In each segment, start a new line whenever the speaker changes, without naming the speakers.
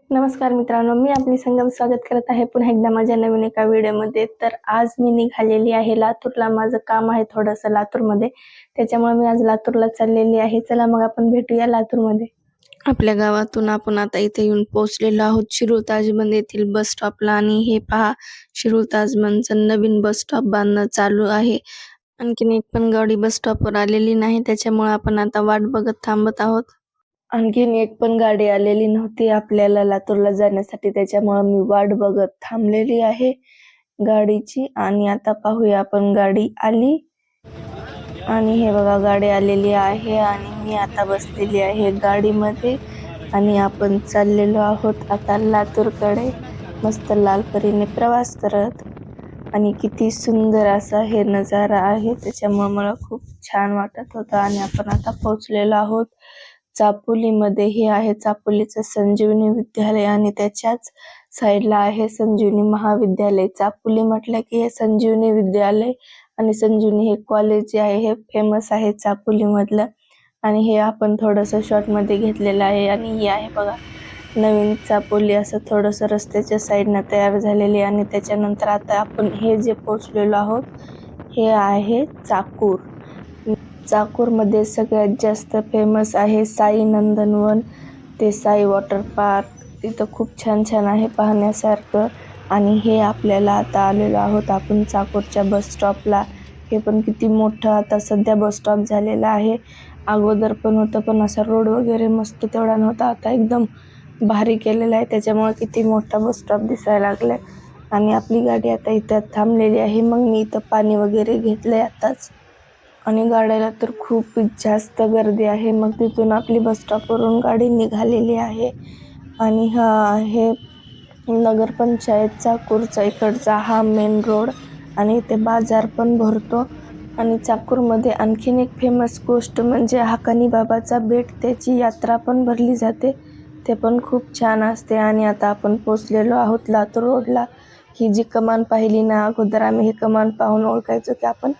नमस्कार मित्रांनो, मी आपली संगम स्वागत करत आहे पुन्हा एकदा माझ्या नवीन एका व्हिडिओमध्ये. तर आज मी निघालेली आहे लातूरला. माझं काम आहे थोडंसं लातूरमध्ये, त्याच्यामुळे मी आज लातूरला चाललेली आहे. चला मग आपण भेटूया लातूरमध्ये. आपल्या गावातून आपण आता इथे येऊन पोहोचलेलो आहोत शिरूर ताजबंद येथील बस स्टॉपला. आणि हे पहा, शिरूर ताजबंदचं नवीन बस स्टॉप बांधणं चालू आहे. आणखीन एक पण गाडी बस स्टॉपवर आलेली नाही, त्याच्यामुळे आपण आता वाट बघत थांबत आहोत. आणखीन एक पण गाडी आलेली नव्हती आपल्याला लातूरला जाण्यासाठी, त्याच्यामुळे मी वाट बघत थांबलेली आहे गाडीची. आणि आता पाहूया आपण, गाडी आली आणि हे बघा गाडी आलेली आहे आणि मी आता बसलेली आहे गाडीमध्ये. आणि आपण चाललेलो आहोत आता लातूरकडे, मस्त लालपरीने प्रवास करत. आणि किती सुंदर असा हे नजारा आहे, त्याच्यामुळे मला खूप छान वाटत होतं. आणि आपण आता पोहोचलेलो आहोत चापोलीमध्ये. हे आहे चापोलीचं संजीवनी विद्यालय आणि त्याच्याच साईडला आहे संजीवनी महाविद्यालय. चापोली म्हटलं की हे संजीवनी विद्यालय आणि संजीवनी हे कॉलेज जे आहे हे फेमस आहे चापोली मधलं. आणि हे आपण थोडंसं शॉर्ट मध्ये घेतलेलं आहे. आणि हे आहे बघा नवीन चापोली, असं थोडंसं रस्त्याच्या साईडनं तयार झालेली. आणि त्याच्यानंतर आता आपण हे जे पोहोचलेलो आहोत हे आहे चाकूर. चाकूरमध्ये सगळ्यात जास्त फेमस आहे साई नंदनवन, ते साई वॉटर पार्क. तिथं खूप छान छान आहे पाहण्यासारखं. आणि हे आपल्याला आता आलेलो आहोत आपण चाकूरच्या बस स्टॉपला. हे पण किती मोठं आता सध्या बस स्टॉप झालेला आहे. अगोदर पण होतं, पण असा रोड वगैरे मस्त तेवढा नव्हता. आता एकदम भारी केलेला आहे, त्याच्यामुळे किती मोठा बस स्टॉप दिसायला लागलाय. आणि आपली गाडी आता इथं थांबलेली आहे. मग मी इथं पाणी वगैरे घेतलंय आताच. आणि गाड्याला तर खूप जास्त गर्दी आहे. मग तिथून आपली बस स्टॉपवरून गाडी निघालेली आहे. आणि हा आहे नगरपंचायत चाकूरचा इकडचा हा मेन रोड. आणि इथे बाजार पण भरतो. आणि चाकूरमध्ये आणखीन एक फेमस गोष्ट म्हणजे हाकानी बाबाचा बेट, त्याची यात्रा पण भरली जाते, ते पण खूप छान असते. आणि आता आपण पोचलेलो आहोत लातूर रोडला. ही जी कमान पाहिली ना अगोदर, आम्ही ही कमान पाहून ओळखायचो की आपण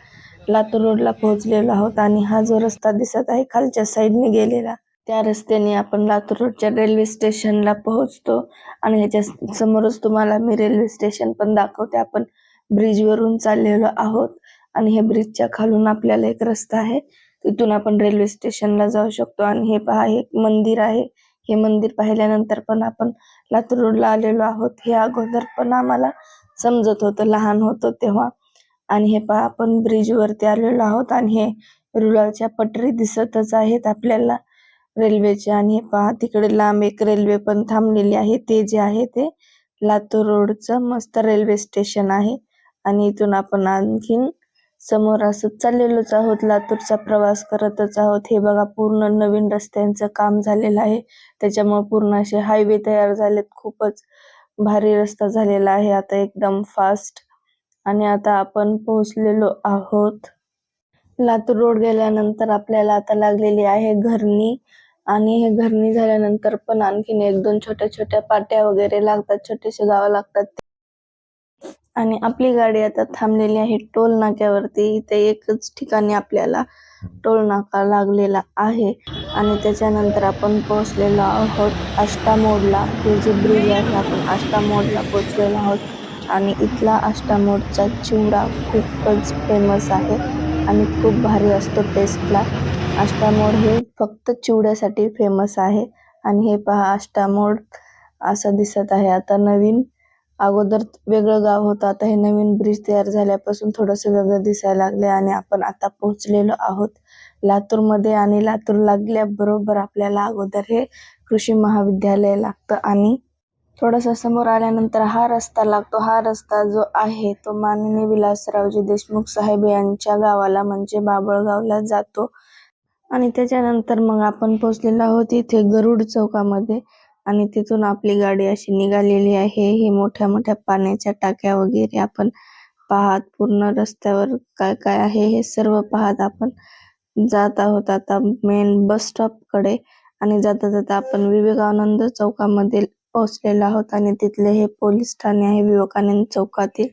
लातूर रोडला पोहोचलेलो आहोत. आणि हा जो रस्ता दिसत आहे खालच्या साईडने गेलेला, त्या रस्त्याने आपण लातूर रोडच्या रेल्वे स्टेशनला पोहोचतो. आणि ह्याच्या समोरच तुम्हाला मी रेल्वे स्टेशन पण दाखवते. आपण ब्रिजवरून चाललेलो आहोत आणि हे ब्रिजच्या खालून आपल्याला एक रस्ता आहे, तिथून आपण रेल्वे स्टेशनला जाऊ शकतो. आणि हे पहा, हे मंदिर आहे. हे मंदिर पाहिल्यानंतर पण आपण लातूर रोडला आलेलो आहोत. हे अगोदर पण आम्हाला समजत होतं लहान होतो तेव्हा. आणि हे पहा, आपण ब्रिज वरती आलेलो आहोत. आणि हे रुळाच्या पटरी दिसतच आहेत आपल्याला रेल्वेचे. आणि हे पहा, तिकडे लांब एक रेल्वे पण थांबलेली आहे. ते जे आहे ते लातूर रोडचं मस्त रेल्वे स्टेशन आहे. आणि इथून आपण आणखीन समोर असं चाललेलोच आहोत, लातूरचा प्रवास करतच आहोत. हे बघा, पूर्ण नवीन रस्त्यांचं काम झालेलं आहे, त्याच्यामुळे पूर्ण असे हायवे तयार झालेत. खूपच भारी रस्ता झालेला आहे आता, एकदम फास्ट. आणि आता आपण पोहोचलेलो आहोत लातूर रोड. गेल्यानंतर आपल्याला आता लागलेली आहे घरणी. आणि हे घरणी झाल्यानंतर पण आणखीन एक दोन छोट्या छोट्या पाट्या वगैरे लागतात, छोटेसे गावं लागतात. आणि आपली गाडी आता थांबलेली आहे टोल नाक्यावरती. इथे एकच ठिकाणी आपल्याला टोल नाका लागलेला आहे. आणि त्याच्यानंतर आपण पोहोचलेलो आहोत आष्टा मोडला. हे जे ब्रिज आहे, आपण आष्टा मोडला पोहोचलेलो आहोत. आणि इथला आष्टा मोडचा चिवडा खूपच फेमस आहे आणि खूप भारी असतो टेस्टला. आष्टा मोड हे फक्त चिवड्यासाठी फेमस आहे. आणि हे पहा, आष्टा मोड असं दिसत आहे आता नवीन. अगोदर वेगळं गाव होतं, आता हे नवीन ब्रिज तयार झाल्यापासून थोडंसं वेगळं दिसायला लागले. आणि आपण आता पोहोचलेलो आहोत लातूरमध्ये. आणि लातूर लागल्याबरोबर आपल्याला अगोदर हे कृषी महाविद्यालय लागतं. आणि थोडंसं समोर आल्यानंतर हा रस्ता लागतो. हा रस्ता जो आहे तो माननीय विलासरावजी देशमुख साहेब यांच्या गावाला म्हणजे बाबळगावला जातो. आणि त्याच्यानंतर मग आपण पोहोचलेलो आहोत इथे गरुड चौकामध्ये. आणि तिथून आपली गाडी अशी निघालेली आहे. ही मोठ्या मोठ्या पाण्याच्या टाक्या वगैरे आपण पाहत, पूर्ण रस्त्यावर काय काय आहे हे सर्व पाहत आपण जात आहोत आता मेन बस स्टॉप कडे. आणि जाता जाता आपण विवेकानंद चौकामध्ये पोहोचलेलो आहोत. आणि तिथले हे पोलीस ठाणे आहे विवेकानंद चौकातील.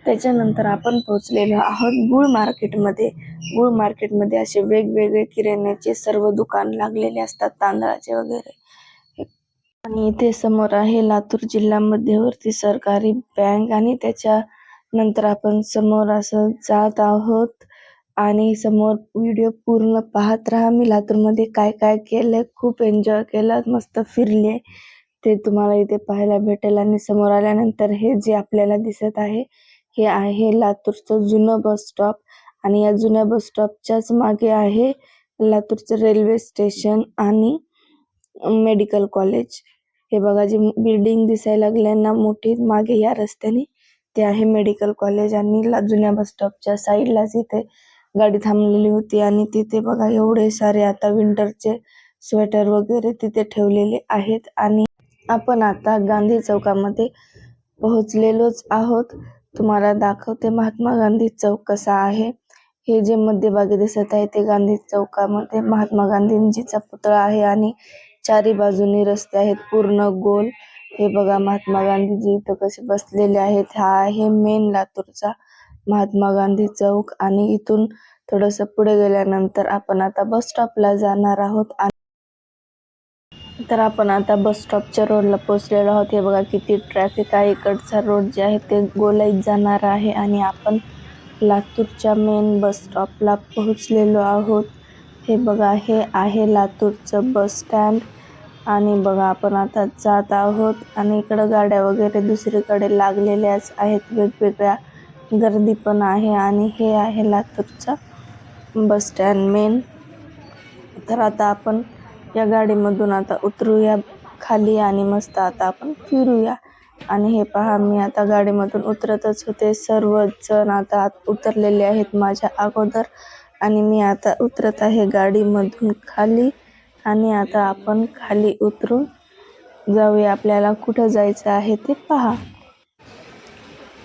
त्याच्यानंतर आपण पोहोचलेलो आहोत गुळ मार्केटमध्ये. गुळ मार्केटमध्ये असे वेगवेगळे किराण्याचे सर्व दुकान लागलेले असतात, तांदळाचे वगैरे. आणि इथे समोर आहे लातूर जिल्हा मध्यवर्ती सरकारी बँक आणि त्याच्या नंतर आपण समोर असं जात आहोत आणि समोर व्हिडिओ पूर्ण पाहत राहा. मी लातूरमध्ये काय काय केलंय, खूप एन्जॉय केलं, मस्त फिरले, ते तुम्हाला इथे पाहायला भेटेल. आणि समोर आल्यानंतर हे जे आपल्याला दिसत आहे हे आहे लातूरचं जुनं बस स्टॉप आणि या जुन्या बस स्टॉपच्याच मागे आहे लातूरचं रेल्वे स्टेशन आणि मेडिकल कॉलेज. हे बघा जी बिल्डिंग दिसायला लागल्या ना मोठी मागे या रस्त्याने, ते आहे मेडिकल कॉलेज. आणि जुन्या बस स्टॉपच्या साईडलाच इथे गाडी थांबलेली होती आणि तिथे बघा एवढे सारे आता विंटरचे स्वेटर वगैरे तिथे ठेवलेले आहेत. आणि आपण आता गांधी चौकामध्ये पोहोचलेलोच आहोत. तुम्हाला दाखवते महात्मा गांधी चौक कसा आहे. हे जे मध्यभागी दिसत आहे ते गांधी चौकामध्ये महात्मा गांधींजीचा पुतळा आहे आणि चारी बाजूनी रस्ते आहेत पूर्ण गोल. हे बघा महात्मा गांधीजी इथं कसे बसलेले आहेत. हा आहे मेन लातूरचा महात्मा गांधी चौक. आणि इथून थोडस पुढे गेल्यानंतर आपण आता बस स्टॉपला जाणार आहोत. तर आपण आता बस स्टॉपच्या रोडला पोहोचलेलो आहोत. हे बघा किती ट्रॅफिक आहे. इकडचा रोड जे आहे ते गोलाईत जाणार आहे आणि आपण लातूरच्या मेन बस स्टॉपला पोहोचलेलो आहोत. हे बघा हे आहे लातूरचं बस स्टँड आणि बघा आपण आता जात आहोत. आणि इकडं गाड्या वगैरे दुसरीकडे लागलेल्याच आहेत वेगवेगळ्या, गर्दी पण आहे. आणि हे आहे लातूरचं बस स्टँड मेन. तर आता आपण या गाडीमधून आता उतरूया खाली आणि मस्त आता आपण फिरूया. आणि हे पहा मी आता गाडीमधून उतरतच होते, सर्वजण आता उतरलेले आहेत माझ्या अगोदर आणि मी आता उतरत आहे गाडीमधून खाली. आणि आता आपण खाली उतरून जाऊया, आपल्याला कुठं जायचं आहे ते पहा.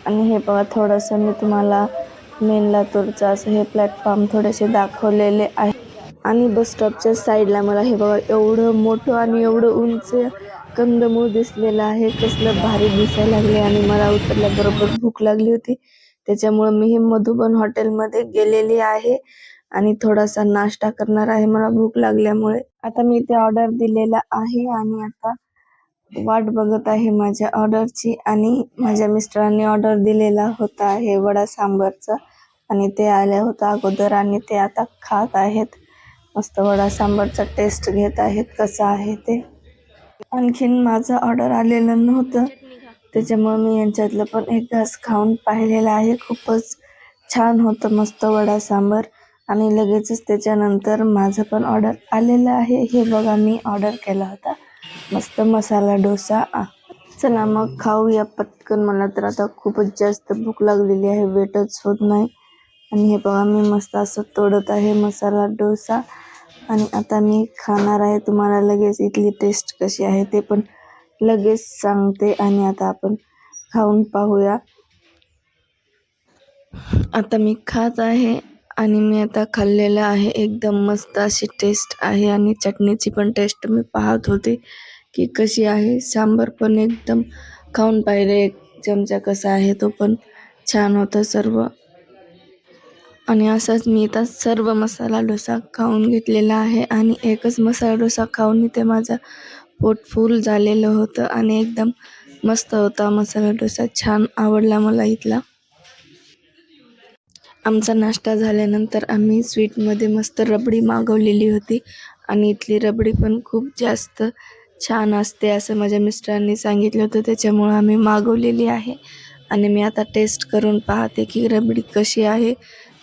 आणि हे बघा थोडंसं मी तुम्हाला मेन लातूरचं असं हे प्लॅटफॉर्म थोडेसे दाखवलेले आहे. आणि बस स्टॉपच्या साईडला मला हे बघा एवढं मोठं आणि एवढं उंच कंदमूळ दिसलेलं आहे, कसलं भारी दिसायला लागले. आणि मला उतरल्याबरोबर भूक लागली होती, त्याच्यामुळं मी हे मधुबन हॉटेलमध्ये गेलेली आहे आणि थोडासा नाश्ता करणार आहे मला भूक लागल्यामुळे. आता मी इथे ऑर्डर दिलेला आहे आणि आता वाट बघत आहे माझ्या ऑर्डरची. आणि माझ्या मिस्टरांनी ऑर्डर दिलेला होता हे वडा सांबारचा आणि ते आले होतं अगोदर आणि ते आता खात आहेत. मस्त वडा सांबारचा टेस्ट घेत आहेत कसा आहे ते. आणखीन माझं ऑर्डर आलेलं नव्हतं, त्याच्यामुळे मी यांच्यातलं पण एक घास खाऊन पाहिलेला आहे. खूपच छान होतं, मस्त वडा सांबार. आणि लगेचच त्याच्यानंतर माझं पण ऑर्डर आलेलं आहे. हे बघा मी ऑर्डर केला होता मस्त मसाला डोसा. चला मग खाऊया पटकन, मला तर आता खूपच जास्त भूक लागलेली आहे, वेटच होत नाही. आणि हे बघा मी मस्त असं तोडत आहे मसाला डोसा आणि आता मी खाणार आहे. तुम्हाला लगेच इथली टेस्ट कशी आहे ते पण लगेच सांगते. आणि आता आपण खाऊन पाहूया. आता मी खात आहे आणि मी आता खाल्लेलं आहे, एकदम मस्त अशी टेस्ट आहे. आणि चटणीची पण टेस्ट मी पाहत होते की कशी आहे. सांबार पण एकदम खाऊन पाहिले एक चमचा कसा आहे, तो पण छान होतं सर्व. आणि असंच मी इथं सर्व मसाला डोसा खाऊन घेतलेला आहे आणि एकच मसाला डोसा खाऊन इथे माझं पोट फुल झालेलं होतं आणि एकदम मस्त होता मसाला डोसा, छान आवडला मला इथला. आमचा नाश्ता झाल्यानंतर आम्ही स्वीटमध्ये मस्त रबडी मागवलेली होती आणि इथली रबडी पण खूप जास्त छान असते असं माझ्या मिस्टरांनी सांगितलं होतं, त्याच्यामुळं आम्ही मागवलेली आहे. आणि मी आता टेस्ट करून पाहते की रबडी कशी आहे.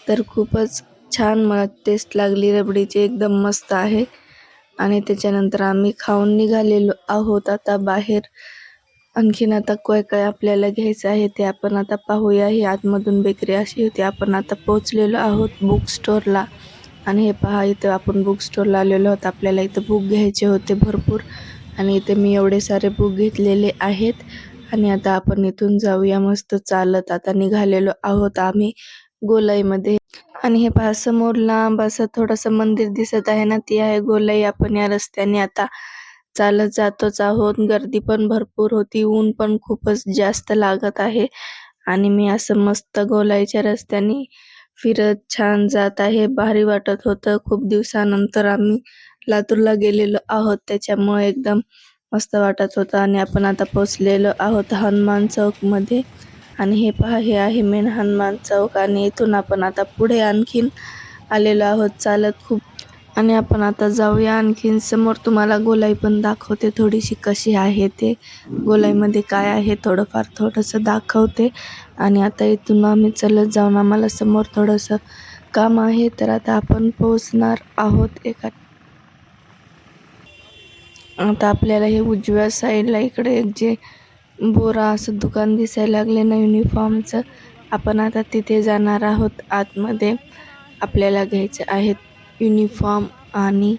तर खूपच छान मला टेस्ट लागली रबडीची, एकदम मस्त आहे. आणि त्याच्यानंतर आम्ही खाऊन निघालेलो आहोत आता बाहेर. आणखीन आता काय काय आपल्याला घ्यायचं आहे ते आपण आता पाहूया. ही आतमधून बेकरी अशी होती. आपण आता पोहोचलेलो आहोत बुक स्टोअरला. आणि हे पहा इथं आपण बुक स्टोअरला आलेलो आहोत, आपल्याला इथं बुक घ्यायचे होते भरपूर. आणि इथे मी एवढे सारे बुक घेतलेले आहेत. आणि आता आपण इथून जाऊया मस्त चालत. आता निघालेलो आहोत आम्ही गोलाईमध्ये. आणि हे पहा समोर लांब असं थोडंसं मंदिर दिसत आहे ना, ती आहे गोलाई. आपण या रस्त्याने आता चालत जातोच आहोत. गर्दी पण भरपूर होती, ऊन पण खूपच जास्त लागत आहे. आणि मी असं मस्त गोलाईच्या रस्त्याने फिरत छान जात आहे, भारी वाटत होतं. खूप दिवसानंतर आम्ही लातूरला गेलेलो आहोत, त्याच्यामुळे एकदम मस्त वाटत होतं. आणि आपण आता पोहोचलेलो आहोत हनुमान चौकमध्ये. आणि हे पहा, हे आहे मेन हनुमान चौक. आणि इथून आपण आता पुढे आणखीन आलेलो आहोत चालत खूप. आणि आपण आता जाऊया आणखीन समोर. तुम्हाला गोलाई पण दाखवते थोडीशी कशी आहे ते. गोलाईमध्ये काय आहे थोडंसं दाखवते. आणि आता इथून आम्ही चलत जाऊन आम्हाला समोर थोडंसं काम आहे. तर आता आपण पोहोचणार आहोत आता आपल्याला हे उजव्या साईडला इकडे एक जे बोरा असं दुकान दिसायला लागले ना युनिफॉर्मचं. आपण आता तिथे जाणार आहोत आतमध्ये. आपल्याला घ्यायचे आहेत युनिफॉर्म आणि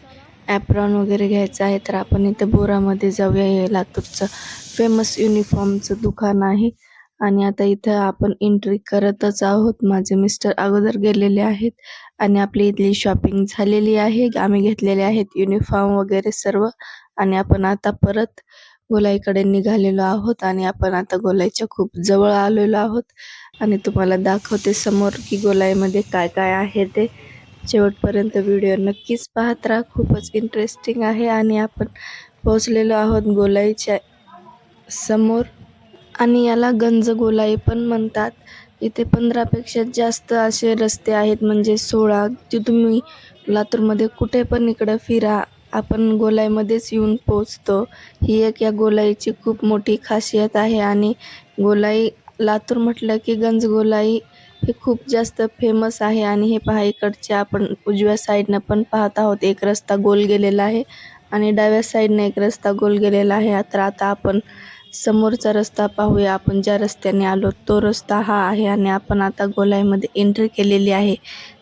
ॲप्रॉन वगैरे घ्यायचं आहे. तर आपण इथे बोरामध्ये जाऊया. हे लातूरचं फेमस युनिफॉर्मचं दुकान आहे. आणि आता इथं आपण एंट्री करतच आहोत. माझे मिस्टर अगोदर गेलेले आहेत आणि आपली इथली शॉपिंग झालेली आहे. आम्ही घेतलेले आहेत युनिफॉर्म वगैरे सर्व. आणि आपण आता परत गोलाईकडे निघालेलो आहोत. आणि आपण आता गोलाईच्या खूप जवळ आलेलो आहोत. आणि तुम्हाला दाखवते समोर की गोलाईमध्ये काय काय आहे ते. शेवटपर्यंत व्हिडिओ नक्कीच पाहत राहा, खूपच इंटरेस्टिंग आहे. आणि आपण पोहोचलेलो आहोत गोलाईच्या समोर. आणि याला गंज गोलाई पण म्हणतात. इथे 15पेक्षा जास्त असे रस्ते आहेत, म्हणजे 16. जे तुम्ही लातूरमध्ये कुठे पण इकडं फिरा, आपण गोलाईमध्येच येऊन पोचतो. ही एक या गोलाईची खूप मोठी खासियत आहे. आणि गोलाई लातूर म्हटलं की गंज गोलाई हे खूप जास्त फेमस आहे. आणि हे पहा, इकडच्या आपण उजव्या साईडनं पण पाहत आहोत एक रस्ता गोल गेलेला आहे आणि डाव्या साईडने एक रस्ता गोल गेलेला आहे. तर आता आपण समोरचा रस्ता पाहूया. आपण ज्या रस्त्याने आलो तो रस्ता हा आहे. आणि आपण आता गोलाईमध्ये एंट्री केलेली आहे.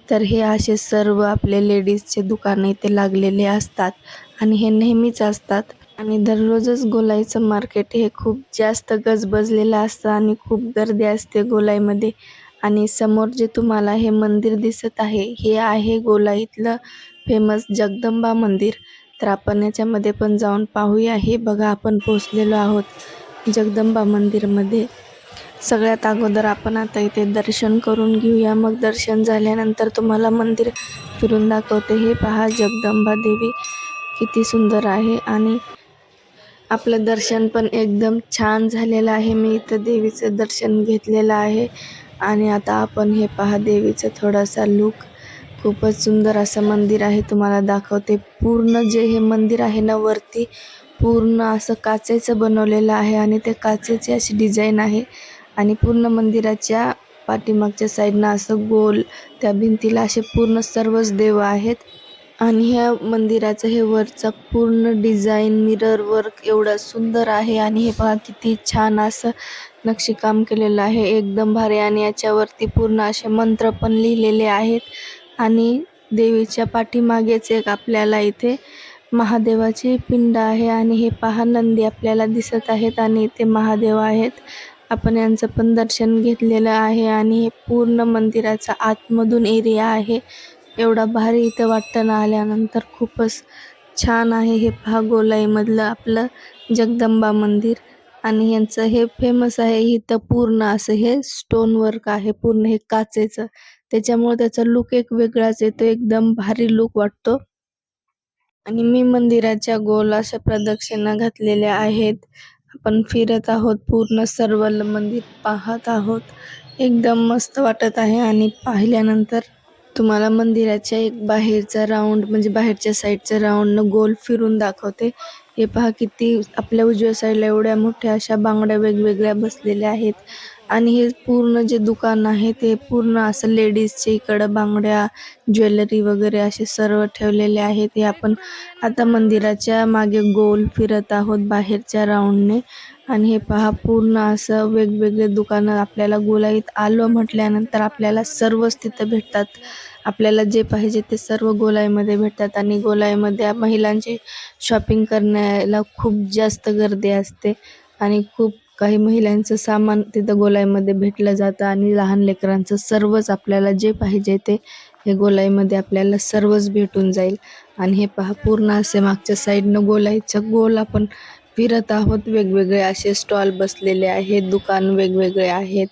तर हे असे सर्व आपले लेडीजचे दुकानं इथे लागलेले असतात आणि हे नेहमीच असतात. आणि दररोजच गोलाईचं मार्केट हे खूप जास्त गजबजलेलं असतं आणि खूप गर्दी असते गोलाईमध्ये. आणि समोर जे तुम्हाला हे मंदिर दिसत आहे, हे आहे गोलाईतलं फेमस जगदंबा मंदिर. तर आपण याच्यामध्ये पण जाऊन पाहूया. हे बघा, आपण पोहोचलेलो आहोत जगदंबा मंदिरमध्ये. सगळ्यात अगोदर आपण आता इथे दर्शन करून घेऊया. मग दर्शन झाल्यानंतर तुम्हाला मंदिर फिरून दाखवते. हे पहा, जगदंबा देवी किती सुंदर आहे. आणि आपलं दर्शन पण एकदम छान झालेलं आहे. मी इथं देवीचं दर्शन घेतलेलं आहे. आणि आता आपण हे पहा, देवीचा थोडासा लुक. खूपच सुंदर असं मंदिर आहे. तुम्हाला दाखवते. पूर्ण जे हे मंदिर आहे ना, वरती पूर्ण असं काचेचं बनवलेलं आहे आणि ते काचेची अशी डिझाईन आहे. आणि पूर्ण मंदिराच्या पाठीमागच्या साईडनं असं गोल त्या भिंतीला असे पूर्ण सर्वच देव आहेत. आणि ह्या मंदिराचं हे वरचं पूर्ण डिझाईन मिरर वर्क एवढं सुंदर आहे. आणि हे पहा, किती छान असं नक्षीकाम केलेलं आहे, एकदम भारी. आणि याच्यावरती पूर्ण असे मंत्र पण लिहिलेले आहेत. आणि देवीच्या पाठीमागेच एक आपल्याला इथे महादेवाची पिंड आहे. आणि हे पहा, नंदी आपल्याला दिसत आहेत आणि इथे महादेव आहेत. आपण यांचं पण दर्शन घेतलेलं आहे. आणि हे पूर्ण मंदिराचा आतमधून एरिया आहे. एवढा भारी इथं वाटतं ना आल्यानंतर. खूपच छान आहे. हे पहा, गोलाईमधलं आपलं जगदंबा मंदिर. आणि यांचं हे फेमस आहे. इथं पूर्ण असं हे स्टोन वर्क आहे, पूर्ण हे काचेचं. त्याच्यामुळे त्याचा लुक एक वेगळाच येतो, एकदम भारी लुक वाटतो. आणि मी मंदिराच्या गोल अशा प्रदक्षिणा घातलेल्या आहेत. आपण फिरत आहोत, पूर्ण सर्व मंदिर पाहत आहोत. एकदम मस्त वाटत आहे. आणि पाहिल्यानंतर तुम्हाला मंदिराच्या एक बाहेरचा राऊंड, म्हणजे बाहेरच्या साईडचा राऊंडनं गोल फिरून दाखवते. हे पहा, किती आपल्या उजव्या साईडला एवढ्या मोठ्या अशा बांगड्या वेगवेगळ्या बसलेल्या आहेत. आणि हे पूर्ण जे दुकान आहे ते पूर्ण असं लेडीजचे इकडं बांगड्या, ज्वेलरी वगैरे असे सर्व ठेवलेले आहेत. हे आपण आता मंदिराच्या मागे गोल फिरत आहोत बाहेरच्या राऊंडने. आणि हे पहा, पूर्ण असं वेगवेगळे दुकानं. आपल्याला गोलाईत आलो म्हटल्यानंतर आपल्याला सर्वच तिथं भेटतात. आपल्याला जे पाहिजे ते सर्व गोलाईमध्ये भेटतात. आणि गोलाईमध्ये महिलांची शॉपिंग करण्याला खूप जास्त गर्दी असते. आणि खूप काही महिलांचं सामान तिथं गोलाईमध्ये भेटलं जातं. आणि लहान लेकरांचं सर्वच आपल्याला जे पाहिजे ते हे गोलाईमध्ये आपल्याला सर्वच भेटून जाईल. आणि हे पहा, पूर्ण असे मागच्या साईडनं गोलाईचं गोल आपण फिरत आहोत. वेगवेगळे असे स्टॉल बसलेले आहेत, दुकान वेगवेगळे आहेत,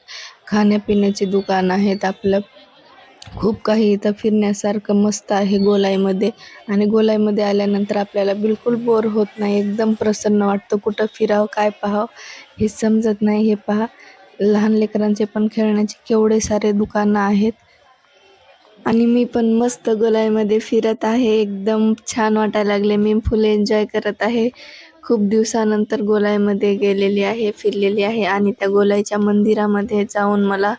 खाण्यापिण्याचे दुकान आहेत. आपलं खूप काही इथं फिरण्यासारखं मस्त आहे गोलाईमध्ये. आणि गोलाईमध्ये आल्यानंतर आपल्याला बिलकुल बोर होत नाही. एकदम प्रसन्न वाटतं. कुठं फिरावं, काय पाहावं हे समजत नाही. हे पहा, लहान लेकरांचे पण खेळण्याचे केवढे सारे दुकानं आहेत. आणि मी पण मस्त गोलाईमध्ये फिरत आहे. एकदम छान वाटायला लागले. मी फुल एन्जॉय करत आहे. खूप दिवसानंतर गोलाईमध्ये गेलेली आहे, फिरलेली आहे. आणि त्या गोलाईच्या मंदिरामध्ये जाऊन मला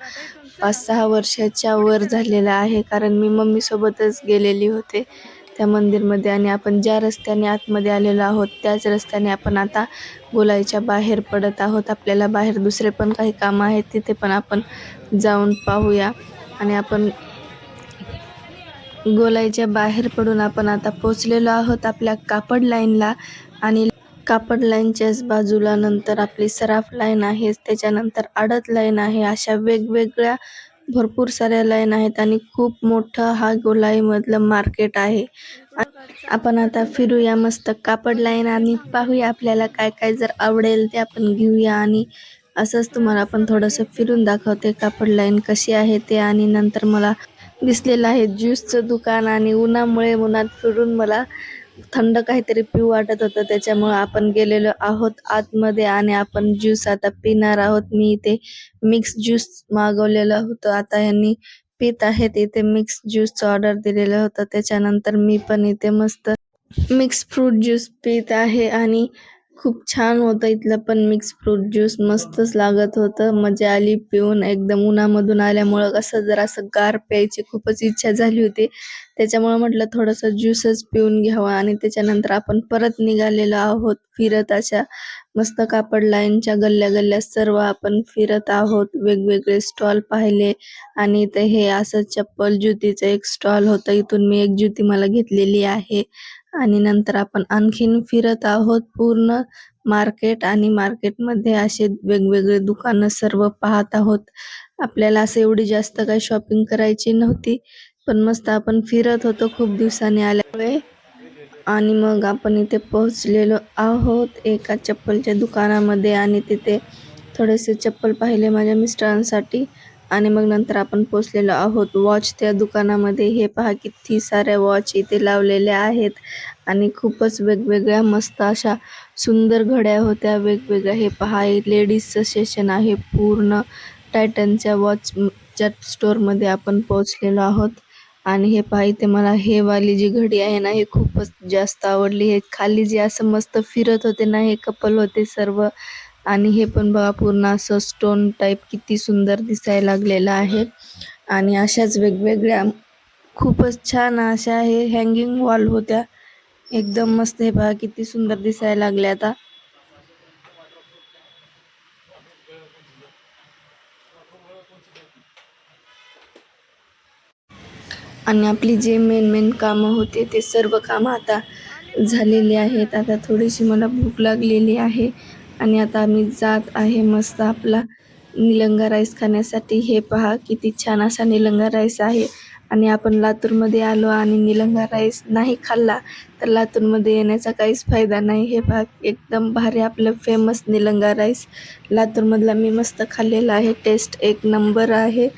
5-6 वर्षाच्या वर झालेलं आहे. कारण मी मम्मीसोबतच गेलेली होते त्या मंदिरमध्ये. आणि आपण ज्या रस्त्याने आतमध्ये आलेलो आहोत त्याच रस्त्याने आपण आता गोलाईच्या बाहेर पडत आहोत. आपल्याला बाहेर दुसरे पण काही कामं आहेत, तिथे पण आपण जाऊन पाहूया. आणि आपण गोलाईच्या बाहेर पडून आपण आता पोचलेलो आहोत आपल्या कापड लाईनला. आणि कापड लाईनच्याच बाजूला नंतर आपली सराफ लाईन आहे, त्याच्यानंतर आडत लाईन आहे. अशा वेगवेगळ्या भरपूर साऱ्या लाईन आहेत आणि खूप मोठं हा गोलाईमधलं मार्केट आहे. आपण आता फिरूया मस्त कापड लाईन आणि पाहूया आपल्याला काय काय जर आवडेल ते आपण घेऊया. आणि असंच तुम्हाला पण थोडंसं फिरून दाखवते कापड लाईन कशी आहे ते. आणि नंतर मला दिसलेलं आहे ज्यूसचं दुकान. आणि उन्हात फिरून मला थंड काहीतरी पिऊ वाटत होतं, त्याच्यामुळं आपण गेलेलो आहोत आतमध्ये आणि आपण ज्यूस आता पिणार आहोत. मी इथे मिक्स ज्यूस मागवलेलं होतं. आता यांनी पित आहेत. इथे मिक्स ज्यूसचं ऑर्डर दिलेलं होतं. त्याच्यानंतर मी पण इथे मस्त मिक्स फ्रूट ज्यूस पीत आहे. आणि खूप छान होतं इथलं पण मिक्स फ्रूट ज्यूस. मस्तच लागत होतं. मजा आली पिऊन. एकदम उन्हामधून आल्यामुळं कसं जरासं गार प्यायची खूपच इच्छा झाली होती. त्याच्यामुळं म्हटलं थोडंसं ज्यूसच पिऊन घ्यावं. आणि त्याच्यानंतर आपण परत निघालेलो आहोत फिरत. अशा मस्त कापड लाईनच्या गल्ल्या सर्व आपण फिरत आहोत. वेगवेगळे स्टॉल पाहिले. आणि इथे हे असं चप्पल ज्युतीचं एक स्टॉल होतं. इथून मी एक ज्युती मला घेतलेली आहे. आणि नंतर आपण आणखीन फिरत आहोत पूर्ण मार्केट. आणि मार्केटमध्ये असे वेगवेगळे दुकानं सर्व पाहत आहोत. आपल्याला असं एवढी जास्त काही शॉपिंग करायची नव्हती, पण मस्त आपण फिरत होतो खूप दिवसांनी आल्यामुळे. आणि मग आपण इथे पोहोचलेलो आहोत एका चप्पलच्या दुकानामध्ये. आणि तिथे थोडेसे चप्पल पाहिले माझ्या मिस्टरांसाठी. आणि मग नंतर आपण पोहोचलेलो आहोत वॉच त्या दुकानामध्ये. हे पहा किती साऱ्या वॉच इथे लावलेल्या आहेत. आणि खूपच वेगवेगळ्या मस्त अशा सुंदर घड्या होत्या वेगवेगळ्या. हे पहा लेडीजचं सेशन आहे पूर्ण. टायटनच्या वॉचच्या स्टोअरमध्ये आपण पोहोचलेलो आहोत. आणि हे पहा इथे मला हे वाली जी घडी आहे ना, हे खूपच जास्त आवडली. हे खाली जे असं मस्त फिरत होते ना, हे कपल होते सर्व. आणि हे पण बघा पूर्ण असं स्टोन टाईप किती सुंदर दिसायला लागलेलं आहे. आणि अशाच वेगवेगळ्या खूपच छान अशा हे हँगिंग वॉल होत्या. एकदम मस्त. हे पहा किती सुंदर दिसायला लागले आता. आणि आपली जे मेन कामं होते ते सर्व कामं आता झालेली आहेत. आता थोडीशी मला भूक लागलेली आहे. आणि आता आम्ही जात आहे मस्त आपला निलंगा राईस खाण्यासाठी. हे पहा किती छान असा निलंगा राईस आहे. आणि आपण लातूरमध्ये आलो आणि निलंगा राईस नाही खाल्ला तर लातूरमध्ये येण्याचा काहीच फायदा नाही. हे पहा एकदम भारी आपलं फेमस निलंगा राईस लातूरमधला मी मस्त खाल्लेला आहे. टेस्ट एक नंबर आहे.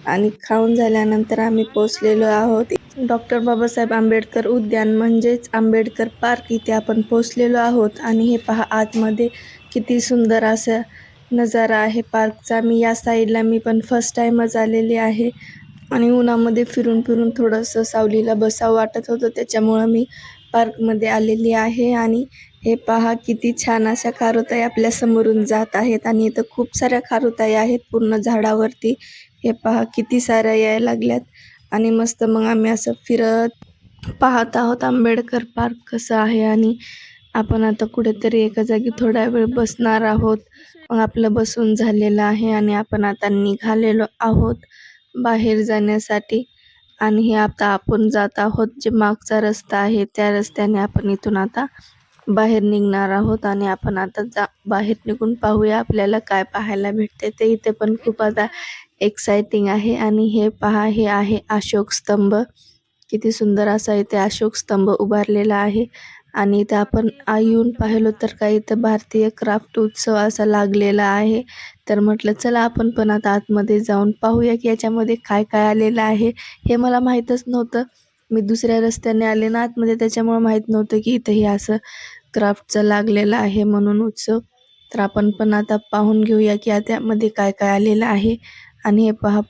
आणि खाऊन झाल्यानंतर आम्ही पोचलेलो आहोत डॉक्टर बाबासाहेब आंबेडकर उद्यान म्हणजेच आंबेडकर पार्क. इथे आपण पोचलेलो आहोत. आणि हे पहा आतमध्ये किती सुंदर असा नजारा आहे पार्कचा. मी या साईडला मी पण फर्स्ट टाइमच आलेली आहे. आणि उन्हामध्ये फिरून थोडंसं सावलीला बसावं वाटत होतं, त्याच्यामुळं मी पार्कमध्ये आलेली आहे. आणि हे पहा किती छान अशा खारुताई आपल्या समोरून जात आहेत. आणि इथं खूप साऱ्या खारुताई आहेत पूर्ण झाडावरती. हे पहा किती साऱ्या यायला लागल्यात. आणि मस्त मग आम्ही असं फिरत पाहत आहोत आंबेडकर पार्क कसं आहे. आणि आपण आता कुठेतरी एका जागी थोडा वेळ बसणार आहोत. मग आपलं बसून झालेलं आहे. आणि आपण आता निघालेलो आहोत बाहेर जाण्यासाठी. आणि हे आता आपण जात आहोत जे मागचा रस्ता आहे त्या रस्त्याने आपण इथून आता बाहेर निघणार आहोत. आणि आपण आता बाहेर निघून पाहूया आपल्याला काय पाहायला भेटते ते. इथे पण खूप आता एक्साइटिंग आहे. आणि हे पहा हे आहे अशोक स्तंभ. किती सुंदर असा इथे अशोक स्तंभ उभारलेला आहे. आणि इथं आपण येऊन पाहिलो तर काही इथं भारतीय क्राफ्ट उत्सव असा लागलेला आहे. तर म्हटलं चला आपण पण आता आतमध्ये जाऊन पाहूया की याच्यामध्ये काय काय आलेलं आहे. हे मला माहीतच नव्हतं. मी दुसऱ्या रस्त्याने आले ना आतमध्ये, त्याच्यामुळे माहीत नव्हतं की इथं हे असं क्राफ्टचं लागलेलं आहे म्हणून उत्सव. तर आपण पण आता पाहून घेऊया की त्यामध्ये काय काय आलेलं आहे. आणि हे पहा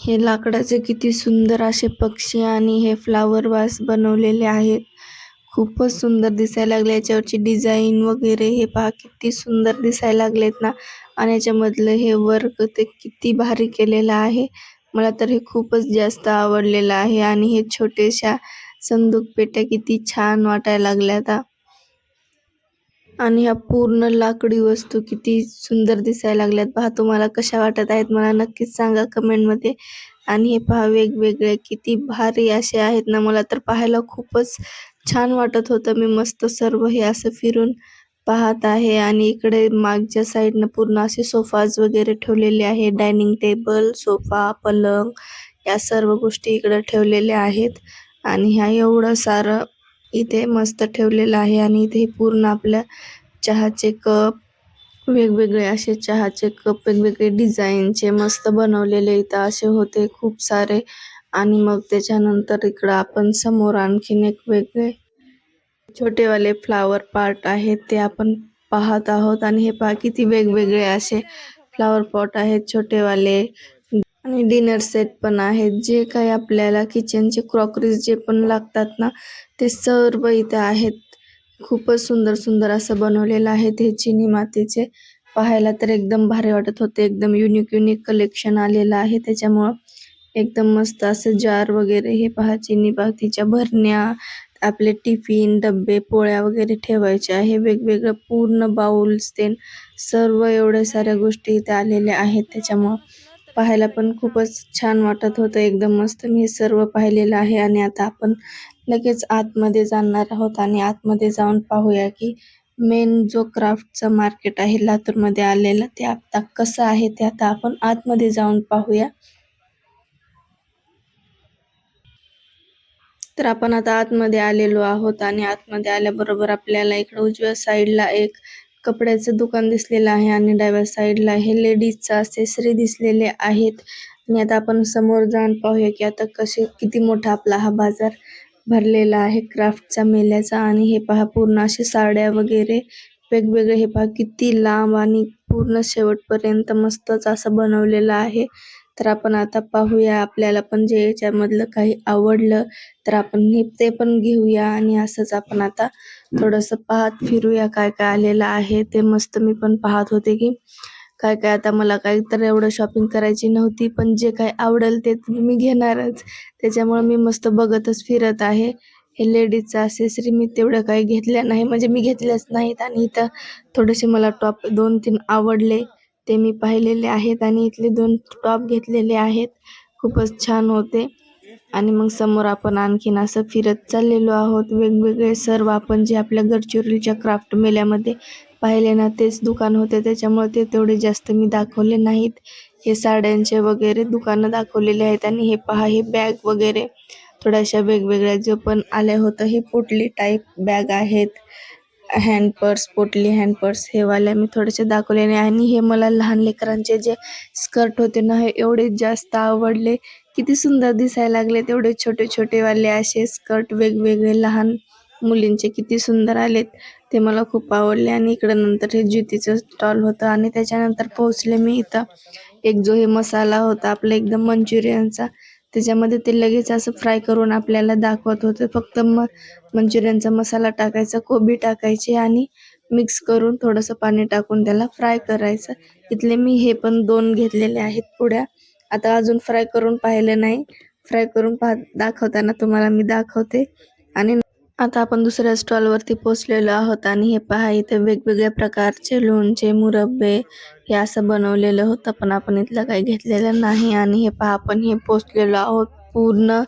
हे लाकडाचे किती सुंदर असे पक्षी आणि हे फ्लावर वास बनवलेले आहेत. खूपच सुंदर दिसायला लागले. याच्यावरची डिझाईन वगैरे हे पहा किती सुंदर दिसायला लागलेत ना. आणि याच्यामधलं हे वर्क ते किती भारी केलेलं आहे. मला तर हे खूपच जास्त आवडलेलं आहे. आणि हे छोट्याशा संदूक पेट्या किती छान वाटायला लागल्यात. आणि ह्या पूर्ण लाकडी वस्तू किती सुंदर दिसायला लागल्यात पहा. तुम्हाला कशा वाटत आहेत मला नक्कीच सांगा कमेंटमध्ये. आणि हे पहा वेगवेगळे किती भारी असे आहेत ना, मला तर पाहायला खूपच छान वाटत होतं. मी मस्त सर्व हे असं फिरून पाहत आहे. आणि इकडे मागच्या साईडनं पूर्ण असे सोफाज वगैरे ठेवलेले आहे. डायनिंग टेबल, सोफा, पलंग या सर्व गोष्टी इकडे ठेवलेल्या आहेत. आणि ह्या एवढं सारं इथे मस्त ठेवलेलं आहे. आणि इथे पूर्ण आपल्या चहाचे कप, वेगवेगळे असे चहाचे कप वेगवेगळे डिझाईनचे मस्त बनवलेले इथं असे होते खूप सारे. आणि मग त्याच्यानंतर इकडं आपण समोर आणखीन एक वेगळे छोटेवाले फ्लॉवर पॉट आहेत ते आपण पाहत आहोत. आणि हे पहा किती वेगवेगळे असे फ्लॉवर पॉट आहेत छोटेवाले. आणि डिनर सेट पण आहेत. जे काही आपल्याला किचनचे क्रॉकरीज जे पण लागतात ना, ते सर्व इथे आहेत. खूपच सुंदर सुंदर असं बनवलेलं आहे ते चिनी मातीचे. पाहायला तर एकदम भारी वाटत होते. एकदम युनिक युनिक कलेक्शन आलेलं आहे त्याच्यामुळं एकदम मस्त असं जार वगैरे हे पहा चिनी मातीच्या भरण्या, आपले टिफिन, डब्बे, पोळ्या वगैरे ठेवायचे आहे. वेगवेगळं पूर्ण बाउल्स ते सर्व एवढ्या साऱ्या गोष्टी इथे आलेल्या आहेत. त्याच्यामुळं पाहायला पण खूपच छान वाटत होतं. एकदम मस्त मी हे सर्व पाहिलेलं आहे. आणि आता आपण लगेच आतमध्ये जाणार आहोत आणि आतमध्ये जाऊन पाहूया की मेन जो क्राफ्टचा मार्केट आहे लातूरमध्ये आलेलं ते आता कसं आहे ते आता आपण आतमध्ये जाऊन पाहूया. तर आपण आता आतमध्ये आलेलो आहोत आणि आतमध्ये आल्याबरोबर आपल्याला इकडे उजव्या साईडला एक कपड्याचं दुकान दिसलेलं आहे आणि डाव्या साईडला हे लेडीजचं असेसरी दिसलेले आहेत. आणि आता आपण समोर जाऊन पाहूया की आता किती मोठा आपला हा बाजार भरलेला आहे क्राफ्टचा मेल्याचा. आणि हे पहा पूर्ण असे साड्या वगैरे वेगवेगळे हे पहा किती लांब आणि पूर्ण शेवटपर्यंत मस्तच असं बनवलेलं आहे. तर आपण आता पाहूया आपल्याला पण जे याच्यामधलं काही आवडलं तर आपण ते पण घेऊया. आणि असंच आपण आता थोडंसं पाहत फिरूया काय काय आलेलं आहे ते. मस्त मी पण पाहत होते की काय काय, आता मला काही तर एवढं शॉपिंग करायची नव्हती, पण जे काही आवडेल ते मी घेणारच. त्याच्यामुळे मी मस्त बघतच फिरत आहे. हे लेडीजचं असेसरी मी तेवढं काही घेतलं नाही, म्हणजे मी घेतल्याच नाहीत. आणि इथं थोडेसे मला टॉप 2-3 आवडले ते मी पाहिलेले आहेत आणि इथले 2 टॉप घेतलेले आहेत. खूपच छान होते. आणि मग समोर आपण आणखीन असं फिरत चाललेलो आहोत. वेगवेगळे सर्व आपण जे आपल्या गडचिरोलीच्या क्राफ्ट मेळ्यामध्ये पाहिले ना तेच दुकान होते, त्याच्यामुळे ते तेवढे जास्त मी दाखवले नाहीत. हे साड्यांचे वगैरे दुकानं दाखवलेले आहेत. आणि हे पहा हे बॅग वगैरे थोड्याशा वेगवेगळ्या जे पण आल्या होतं. हे पोटली टाईप बॅग आहेत. हँड पर्स, पोटली हँड पर्स हे वाल्या मी थोडेसे दाखवलेले आहे. आणि हे मला लहान लेकरांचे जे स्कर्ट होते ना, हे एवढे जास्त आवडले. किती सुंदर दिसायला लागले तेवढे छोटे छोटे वाले असे स्कर्ट वेगवेगळे लहान मुलींचे किती सुंदर आलेत. ते मला खूप आवडले. आणि इकडं नंतर हे ज्युतीचं स्टॉल होतं. आणि त्याच्यानंतर पोहोचले मी इथं. एक जो हे मसाला होता आपला एकदम मंचुरियनचा, त्याच्यामध्ये ते लगेच असं फ्राय करून आपल्याला दाखवत होते. फक्त मंचुरियनचा मसाला टाकायचा, कोबी टाकायची आणि मिक्स करून थोडंसं पाणी टाकून त्याला फ्राय करायचं. इथले मी हे पण 2 घेतलेले आहेत पुड्या. आता अजून फ्राय करून पाहिलं नाही. फ्राय करून दाखवताना तुम्हाला मी दाखवते. आणि आता आपण दुसऱ्या स्टॉलवरती पोहोचलेलो आहोत. आणि हे पहा इथे वेगवेगळ्या प्रकारचे लोणचे, मुरब्बे हे असं बनवलेलं होतं, पण आपण इथलं काही घेतलेलं नाही. आणि हे पहा आपण हे पोहोचलेलो आहोत पूर्ण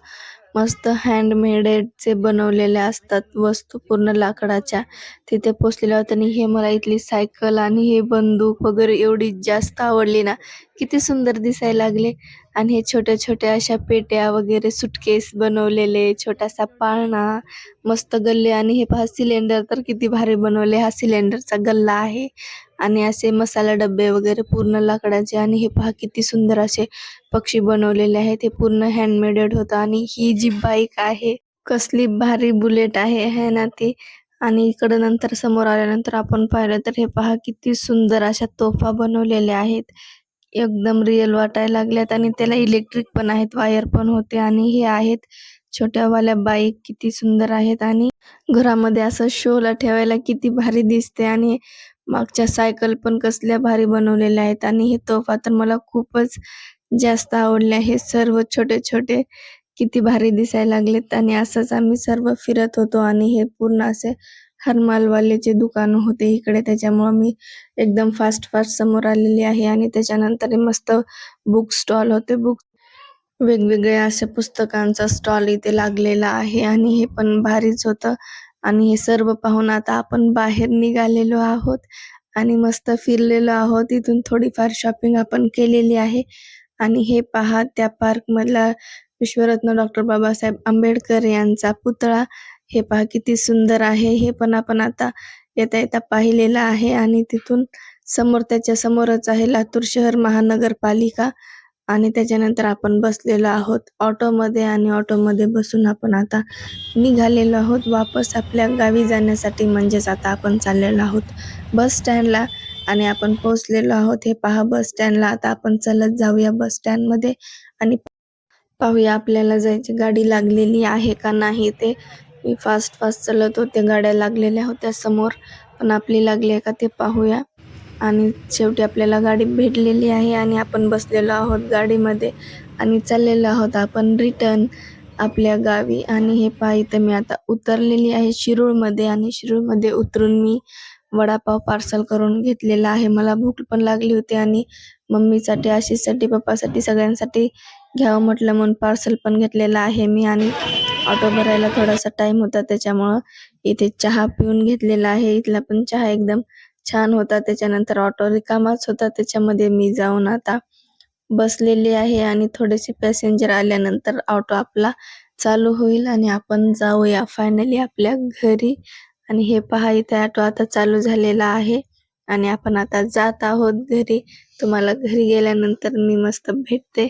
मस्त हँडमेडचे बनवलेल्या असतात वस्तू पूर्ण लाकडाच्या. तिथे पोचलेल्या होत्या आणि हे मला इथली सायकल आणि हे बंदूक वगैरे एवढी जास्त आवडली ना, किती सुंदर दिसायला लागले. आणि हे छोट्या-छोट्या अशा पेट्या वगैरे सुटकेस बनवलेले, छोटासा पाळणा, मस्त गल्ले आणि हे पहा सिलेंडर तर किती भारी बनवले. हा सिलेंडरचा गल्ला आहे. आणि असे मसाला डब्बे वगैरे पूर्ण लाकडाचे आणि हे पहा किती सुंदर असे पक्षी बनवलेले आहेत. हे पूर्ण हँडमेडेड होतं आणि ही जी बाईक आहे, कसली भारी बुलेट आहे ना ती. आणि इकडं नंतर समोर आल्यानंतर आपण पाहिलं तर हे पहा किती सुंदर अशा तोफा बनवलेल्या आहेत. एकदम रिअल वाटायला लागल्यात आणि त्याला इलेक्ट्रिक पण आहेत, वायर पण होते आणि हे आहेत छोट्यावाल्या बाईक किती सुंदर आहेत आणि घरामध्ये असं शोला ठेवायला किती भारी दिसते. आणि मागच्या सायकल पण कसल्या भारी बनवलेल्या आहेत आणि हे तोफा तर मला खूपच जास्त आवडले. हे सर्व छोटे-छोटे किती भारी दिसायला लागलेत. आणि असंच आम्ही सर्व फिरत होतो आणि हे पूर्ण असे हरमालवाल्याचे दुकान होते इकडे, त्याच्यामुळे मी एकदम फास्ट समोर आलेली आहे. आणि त्याच्यानंतर हे मस्त बुक स्टॉल होते. वेगवेगळ्या अशा पुस्तकांचा स्टॉल इथे लागलेला आहे आणि हे पण भारीच होतं. आणि हे सर्व पाहून आता आपण बाहेर निघालेलो आहोत आणि मस्त फिरलेलो आहोत. इथून थोडीफार शॉपिंग आपण केलेली आहे. आणि हे पहा त्या पार्कमधला विश्वरत्न डॉक्टर बाबासाहेब आंबेडकर यांचा पुतळा. हे पहा किती सुंदर आहे. हे पण आपण आता येता-येता पाहिलेलं आहे. आणि तिथून समोर त्याच्या समोरच आहे लातूर शहर महानगरपालिका. आणि त्याच्यानंतर आपण बसलेलो आहोत ऑटोमध्ये आणि ऑटोमध्ये बसून आपण आता निघालेलो आहोत वापस आपल्या गावी जाण्यासाठी. म्हणजेच आता आपण चाललेलो आहोत बस स्टँडला आणि आपण पोहोचलेलो आहोत. हे पहा बस स्टँडला. आता आपण चालत जाऊया बस स्टँडमध्ये आणि पाहूया आपल्याला जायची गाडी लागलेली आहे का नाही ते. मी फास्ट चालत होते, गाड्या लागलेल्या होत्या समोर, पण आपली लागली आहे का ते पाहूया. आणि शेवटी आपल्याला गाडी भेटलेली आहे आणि आपण बसलेलो आहोत गाडीमध्ये आणि चाललेलो आहोत आपण रिटर्न आपल्या गावी. आणि हे पहा इथं मी आता उतरलेली आहे शिरूरमध्ये आणि शिरूरमध्ये उतरून मी वडापाव पार्सल करून घेतलेला आहे. मला भूक पण लागली होती आणि मम्मीसाठी, आशीषसाठी, पप्पासाठी सगळ्यांसाठी घ्यावं म्हटलं म्हणून पार्सल पण घेतलेलं आहे मी. आणि ऑटो भरायला थोडासा टाईम होता त्याच्यामुळं इथे चहा पिऊन घेतलेला आहे. इथला पण चहा एकदम छान होता. त्याच्यानंतर ऑटो रिकामाच होता, त्याच्यामध्ये मी जाऊन आता बसलेली आहे आणि थोडेसे पॅसेंजर आल्यानंतर ऑटो आपला चालू होईल आणि आपण जाऊया फायनली आपल्या घरी. आणि हे पहा इथे ऑटो आता चालू झालेला आहे आणि आपण आता जात आहोत घरी. तुम्हाला घरी गेल्यानंतर मी मस्त भेटते.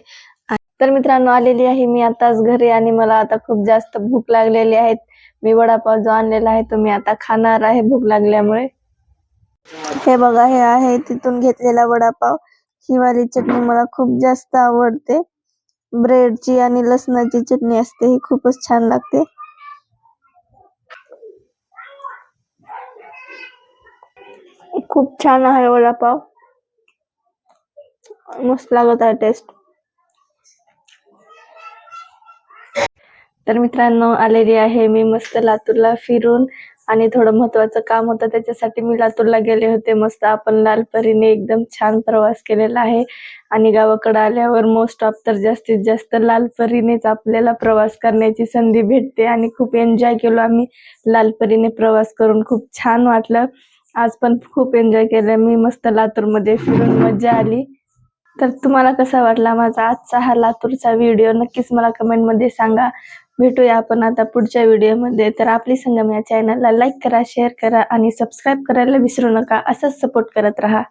तर मित्रांनो आलेली आहे मी आताच घरी आणि मला आता खूप जास्त भूक लागलेली आहे. मी वडापाव जो आणलेला आहे तो मी आता खाणार आहे भूक लागल्यामुळे. हे बघा, हे आहे तिथून घेतलेला वडापाव. ही वाली चटणी मला खूप जास्त आवडते. ब्रेडची आणि लसणाची चटणी असते, ही खूपच छान लागते. खूप छान आहे वडापाव, मस्त लागत आहे टेस्ट. तर मित्रांनो आलेली आहे मी मस्त लातूरला फिरून आणि थोडं महत्वाचं काम होतं त्याच्यासाठी मी लातूरला गेले होते. मस्त आपण लालपरीने एकदम छान प्रवास केलेला आहे आणि गावाकडे आल्यावर मोस्ट ऑफ तर जास्तीत जास्त लालपरीनेच आपल्याला प्रवास करण्याची संधी भेटते आणि खूप एन्जॉय केलो आम्ही लालपरीने प्रवास करून. खूप छान वाटलं. आज पण खूप एन्जॉय केलं मी मस्त लातूरमध्ये फिरून, मजा आली. तर तुम्हाला कसा वाटला माझा आजचा हा लातूरचा व्हिडिओ नक्कीच मला कमेंटमध्ये सांगा. भेटूया आपण आता पुढच्या व्हिडिओमध्ये. तर आपली संगम या चॅनलला लाईक करा, शेअर करा आणि सबस्क्राईब करायला विसरू नका. असंच सपोर्ट करत राहा.